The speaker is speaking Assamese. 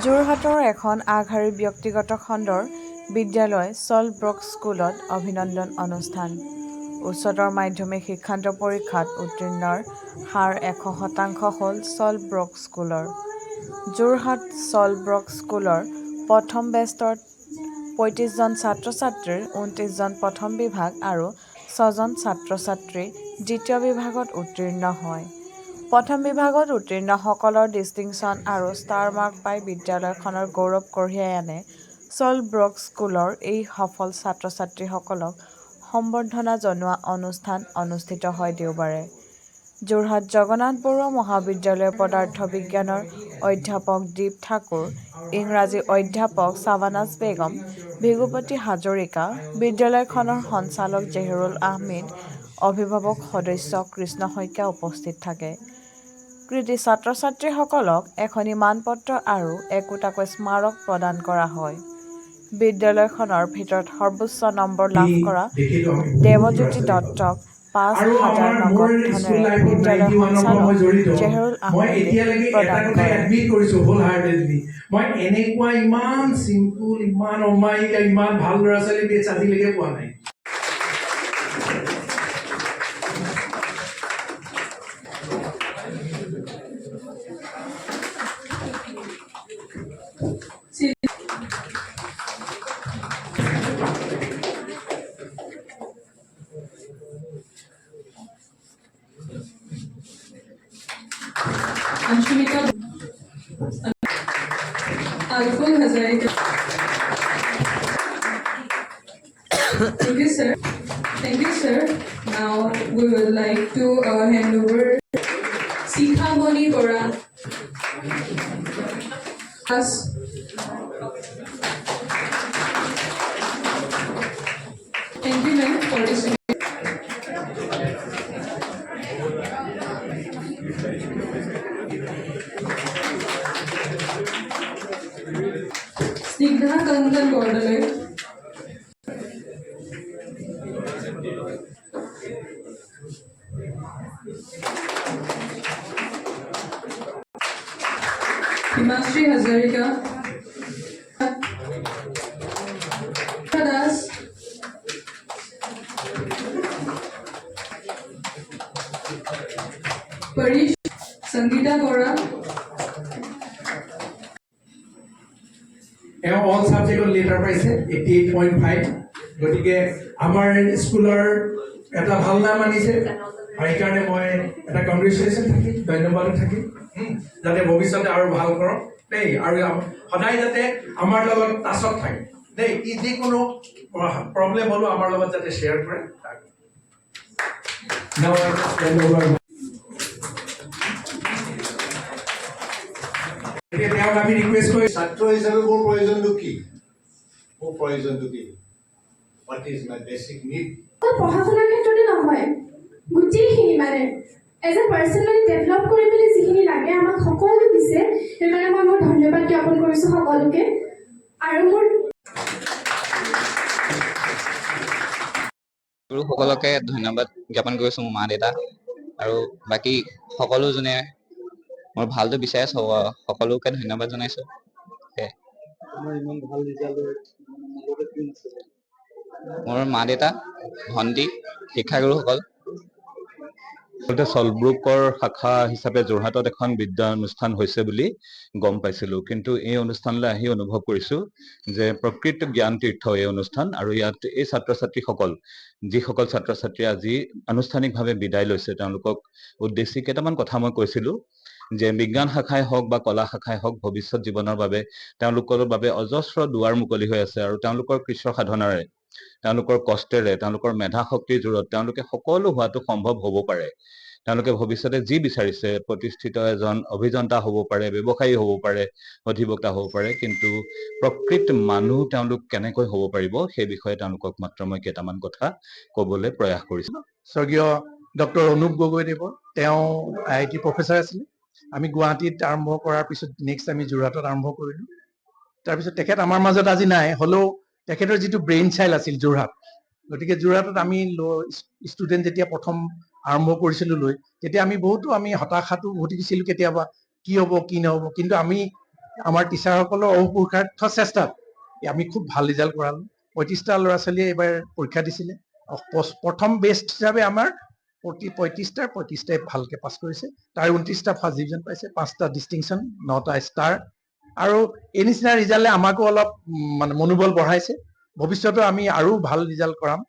যোৰহাটৰ এখন আগশাৰীৰ ব্যক্তিগত খণ্ডৰ বিদ্যালয় চলব্ৰুক স্কুলত অভিনন্দন অনুষ্ঠান। উচ্চতৰ মাধ্যমিক শিক্ষান্ত পৰীক্ষাত উত্তীৰ্ণৰ হাৰ ১০০% হ'ল চলব্ৰুক স্কুলৰ। যোৰহাট চলব্ৰুক স্কুলৰ প্ৰথম বেষ্টৰ ৩৫জন ছাত্ৰ-ছাত্ৰীৰ ২৯জন প্ৰথম বিভাগ আৰু ৬জন ছাত্ৰ-ছাত্ৰী দ্বিতীয় বিভাগত উত্তীৰ্ণ হয়। প্ৰথম বিভাগত উত্তীৰ্ণসকলৰ ডিষ্টিংশ্যন আৰু ষ্টাৰ মাৰ্ক পাই বিদ্যালয়খনৰ গৌৰৱ কঢ়িয়াই আনে। চলব্ৰুক স্কুলৰ এই সফল ছাত্ৰ-ছাত্ৰীসকলক সম্বৰ্ধনা জনোৱা অনুষ্ঠান অনুষ্ঠিত হয় দেওবাৰে। যোৰহাট জগন্নাথ বৰুৱা মহাবিদ্যালয়ৰ পদাৰ্থ বিজ্ঞানৰ অধ্যাপক দীপ ঠাকুৰ, ইংৰাজী অধ্যাপক শ্বাবানাজ বেগম, ভৃগুপতি হাজৰিকা, বিদ্যালয়খনৰ সঞ্চালক জেহিৰুল আহমেদ, অভিভাৱক সদস্য কৃষ্ণ শইকীয়া উপস্থিত থাকে। কৃতী ছাত্ৰ-ছাত্ৰীসকলক এখনি মানপত্ৰ আৰু একোটাকৈ স্মাৰক প্ৰদান কৰা হয়। বিদ্যালয়খনৰ ভিতৰত সৰ্বোচ্চ নম্বৰ লাভ কৰা দেৱজ্যোতি দত্তক ৫,০০০ নগদ ধনেৰে বিদ্যালয়ৰ সঞ্চালক জেহিৰুল আহমেদে প্ৰদান কৰে। মই এনেকুৱা ইমান চিম্পুল, ইমান অমায়িকা, ইমান ভাল ল'ৰা-ছোৱালী বেছ আজিলৈকে পোৱা নাই। Anshumika Alful Hazarika. Thank you, sir. Thank you, sir. Now we would like to hand over Sikha Moni Bora. Us. Thank you, ma'am, for this. Snigdha Kandan Bordale. Himashri Hazarika. Das. Parish Sangeeta Bora. All ছাবজেক্টত লেটাৰ পাইছে 88.5। গতিকে আমাৰ স্কুলৰ এটা ভাল নাম আনিছে আৰু সেইকাৰণে মই এটা কংগ্ৰেচুলেশ্যন থাকিম, ধন্যবাদ থাকিম, যাতে ভৱিষ্যতে আৰু ভাল কৰক দেই, আৰু সদায় যাতে আমাৰ লগত টাচত থাকে দেই, ই যিকোনো প্ৰব্লেম হ'লেও আমাৰ লগত যাতে শ্বেয়াৰ কৰে। তেওঁক আমি ৰিকুৱেষ্ট কৰি ছাত্ৰ হিচাপে মোৰ প্ৰয়োজনটো কি? মোৰ প্ৰয়োজনটো কি? What is my basic need? পঢ়া শুনাৰ ক্ষেত্ৰতে নহয়, গোটেইখিনি মানে এজ এ পাৰ্চনেলি ডেভেলপ কৰিবলৈ যিখিনি লাগে আমাক সকলো দিছে। সেইকাৰণে মই মোৰ ধন্যবাদ জ্ঞাপন কৰিছোঁ সকলোকে। আৰু মোৰ গুৰুসকলকে ধন্যবাদ জ্ঞাপন কৰিছোঁ, মোৰ মা দেউতা আৰু বাকী সকলো যোনে মোৰ ভালটো বিচাৰে সকলোকে ধন্যবাদ জনাইছোঁ। মোৰ মা দেউতা, ভণ্টি, শিক্ষাগুৰুসকল। চলব্ৰুকৰ শাখা হিচাপে যোৰহাটত এখন বিদ্যানুষ্ঠান হৈছে বুলি গম পাইছিলোঁ, কিন্তু এই অনুষ্ঠানলৈ আহি অনুভৱ কৰিছোঁ যে প্ৰকৃত জ্ঞান তীৰ্থ এই অনুষ্ঠান, আৰু ইয়াত এই ছাত্ৰ-ছাত্ৰীসকল, যিসকল ছাত্ৰ-ছাত্ৰীয়ে আজি আনুষ্ঠানিকভাৱে বিদায় লৈছে, তেওঁলোকক উদ্দেশ্যি কেইটামান কথা মই কৈছিলোঁ যে বিজ্ঞান শাখাই হওক বা কলা শাখাই হওক, ভৱিষ্যত জীৱনৰ বাবে তেওঁলোকৰ বাবে অজস্ৰ দুৱাৰ মুকলি হৈ আছে, আৰু তেওঁলোকৰ কৃচ্ছ সাধনাৰে, তেওঁলোকৰ কষ্টেৰে, তেওঁলোকৰ মেধা শক্তিৰ জোৰত তেওঁলোকে সকলো হোৱাটো সম্ভৱ হ'ব পাৰে। তেওঁলোকে ভৱিষ্যতে যি বিচাৰিছে, প্ৰতিষ্ঠিত এজন অভিযন্তা হ'ব পাৰে, ব্যৱসায়ী হ'ব পাৰে, অধিবক্তা হ'ব পাৰে, কিন্তু প্ৰকৃত মানুহ তেওঁলোক কেনেকৈ হ'ব পাৰিব সেই বিষয়ে তেওঁলোকক মাত্ৰ মই কেইটামান কথা ক'বলৈ প্ৰয়াস কৰিছোঁ। স্বৰ্গীয় ডক্টৰ অনুপ গগৈদেৱৰ, তেওঁ IIT প্ৰফেচাৰ আছিলে। আমি গুৱাহাটীত আৰম্ভ কৰাৰ পিছত নেক্সট আমি যোৰহাটত আৰম্ভ কৰিলোঁ। তাৰপিছত তেখেত আমাৰ মাজত আজি নাই, হ'লেও তেখেতৰ যিটো ব্ৰেইন চাইল্ড আছিল যোৰহাট, গতিকে যোৰহাটত আমি ষ্টুডেণ্ট যেতিয়া প্ৰথম আৰম্ভ কৰিছিলোঁ তেতিয়া আমি বহুতো হতাশাটো ভুগিছিলোঁ কেতিয়াবা, কি হ'ব কি নহ'ব, কিন্তু আমি আমাৰ টিচাৰসকলৰ অপুৰুষাৰ্থ চেষ্টাত আমি খুব ভাল ৰিজাল্ট কৰালোঁ। 35টা ল'ৰা ছোৱালীয়ে এইবাৰ পৰীক্ষা দিছিলে। প্ৰথম বেষ্ট হিচাপে আমাৰ 35টাই ভালকে পাছ কৰিছে। তাৰ 29টা ফাৰ্ষ্ট ডিভিজন পাইছে, 5টা ডিষ্টিংশ্যন, 9টা ষ্টাৰ। আৰু এই নিচিনা ৰিজাল্টে আমাকো অলপ মানে মনোবল বঢ়াইছে। ভৱিষ্যতেও আমি আৰু ভাল ৰিজাল্ট কৰাম।